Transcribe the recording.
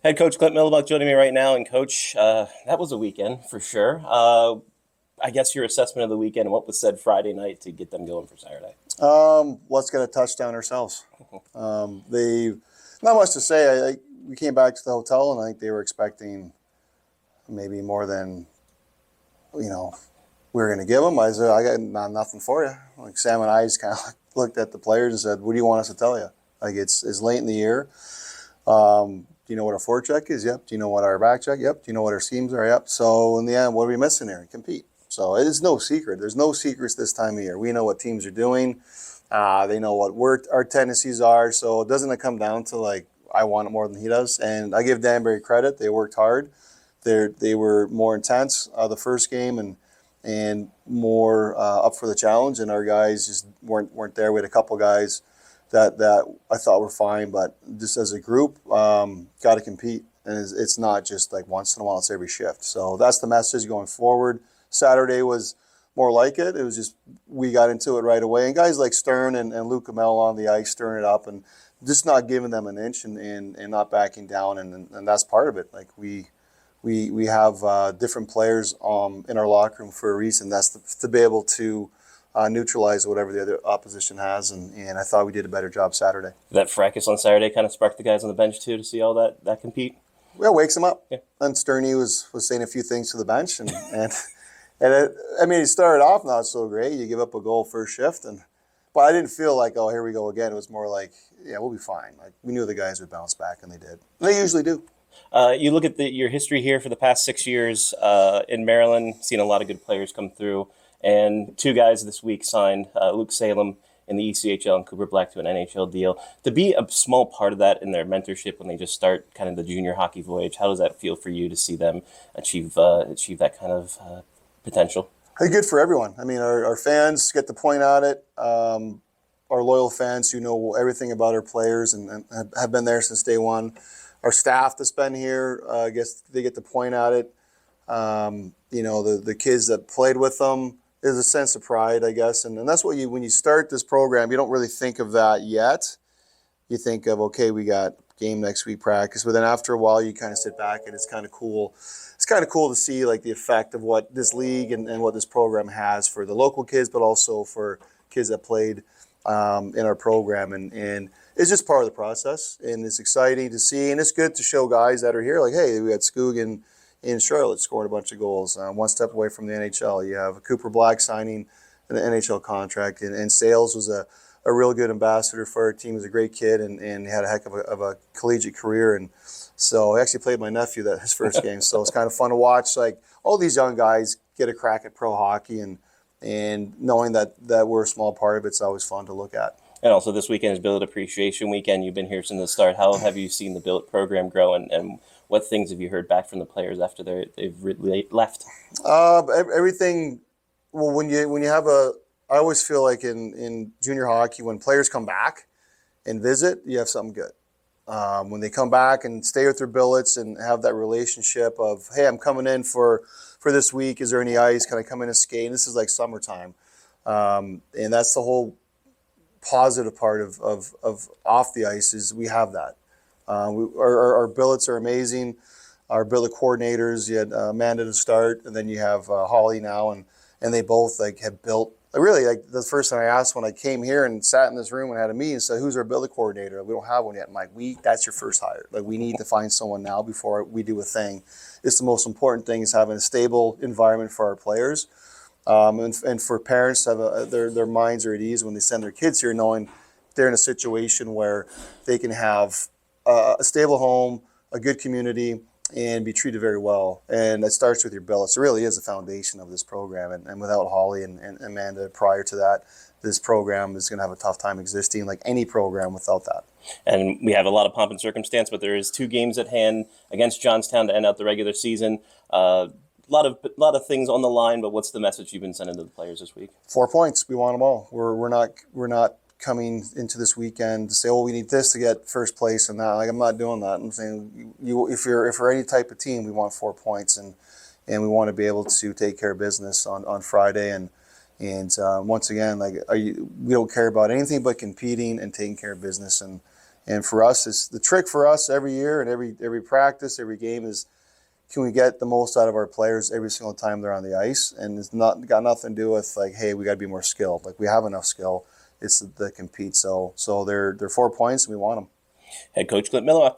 Head coach Clint Mylymok joining me right now. And coach, that was a weekend for sure. I guess your assessment of the weekend and what was said Friday night to get them going for Saturday. Let's get a touchdown ourselves. They not much to say. We came back to the hotel and I think they were expecting maybe more than we were going to give them. I said, I got nothing for you. Like Sam and I just kind of looked at the players and said, what do you want us to tell you? Like it's late in the year. Do you know what our forecheck is? Yep. Do you know what our back check? Yep. Do you know what our schemes are? Yep. So in the end, what are we missing here? Compete. So it is no secret. There's no secrets this time of year. We know what teams are doing. They know what our tendencies are. So it doesn't come down to like I want it more than he does. And I give Danbury credit. They worked hard. They were more intense the first game and more up for the challenge. And our guys just weren't there. We had a couple guys that I thought were fine, but just as a group, got to compete. And it's not just like once in a while, it's every shift. So that's the message going forward. Saturday was more like it. It was just, we got into it right away. And guys like Stern and Luke Camel on the ice, stirring it up and just not giving them an inch and not backing down. And that's part of it. Like we have different players in our locker room for a reason. That's to be able to neutralize whatever the other opposition has, and I thought we did a better job Saturday. That fracas on Saturday kind of sparked the guys on the bench too to see all that compete. Well, it wakes them up. Yeah. And Sterney was saying a few things to the bench, and he started off not so great. You give up a goal first shift, but I didn't feel like, oh, here we go again. It was more like, yeah, we'll be fine. Like we knew the guys would bounce back, and they did. And they usually do. You look at your history here for the past 6 years in Maryland, seen a lot of good players come through. And two guys this week signed, Luke Salem in the ECHL and Cooper Black to an NHL deal. To be a small part of that in their mentorship when they just start kind of the junior hockey voyage, how does that feel for you to see them achieve that kind of potential? Hey, good for everyone. I mean, our fans get to point at it. Our loyal fans who know everything about our players and have been there since day one. Our staff that's been here, I guess they get to point at it. The kids that played with them. There's a sense of pride, I guess, and that's what when you start this program, you don't really think of that yet. You think of, okay, we got game next week, practice, but then after a while, you kind of sit back and it's kind of cool. It's kind of cool to see like the effect of what this league and what this program has for the local kids, but also for kids that played in our program, and it's just part of the process, and it's exciting to see, and it's good to show guys that are here, like, hey, we got Skoog in Charlotte scored a bunch of goals, one step away from the NHL. You have Cooper Black signing an NHL contract, and Sales was a real good ambassador for our team. He was a great kid and he had a heck of a collegiate career. And so I actually played my nephew his first game, so it's kind of fun to watch. Like all these young guys get a crack at pro hockey, and knowing that we're a small part of it's always fun to look at. And also this weekend is Billet Appreciation Weekend. You've been here since the start. How have you seen the Billet program grow, and what things have you heard back from the players after they've left? Everything. Well, when you have I always feel like in junior hockey, when players come back and visit, you have something good. When they come back and stay with their billets and have that relationship of, hey, I'm coming in for this week. Is there any ice? Can I come in and skate? And this is like summertime, and that's the whole positive part of off the ice is we have that. Our billets are amazing. Our billet coordinators, you had Amanda to start, and then you have Holly now, and they both like have built. Really, like the first thing I asked when I came here and sat in this room and had a meeting, said, "Who's our billet coordinator?" We don't have one yet. I'm like, that's your first hire. Like we need to find someone now before we do a thing. It's the most important thing is having a stable environment for our players, and for parents to have their minds are at ease when they send their kids here, knowing they're in a situation where they can have a stable home, a good community, and be treated very well. And it starts with your billets. It really is the foundation of this program. And without Holly and Amanda prior to that, this program is going to have a tough time existing, like any program without that. And we have a lot of pomp and circumstance, but there is 2 games at hand against Johnstown to end out the regular season. A lot of things on the line, but what's the message you've been sending to the players this week? 4 points. We want them all. We're not coming into this weekend to say, oh, we need this to get first place and that. Like I'm not doing that. I'm saying if you're any type of team, we want 4 points and we want to be able to take care of business on Friday and once again, like we don't care about anything but competing and taking care of business and And for us, it's the trick for us every year and every practice, every game is, can we get the most out of our players every single time they're on the ice? And it's not got nothing to do with like, hey, we got to be more skilled. Like we have enough skill. It's the compete. So they're 4 points and we want them. Head coach Clint Mylymok.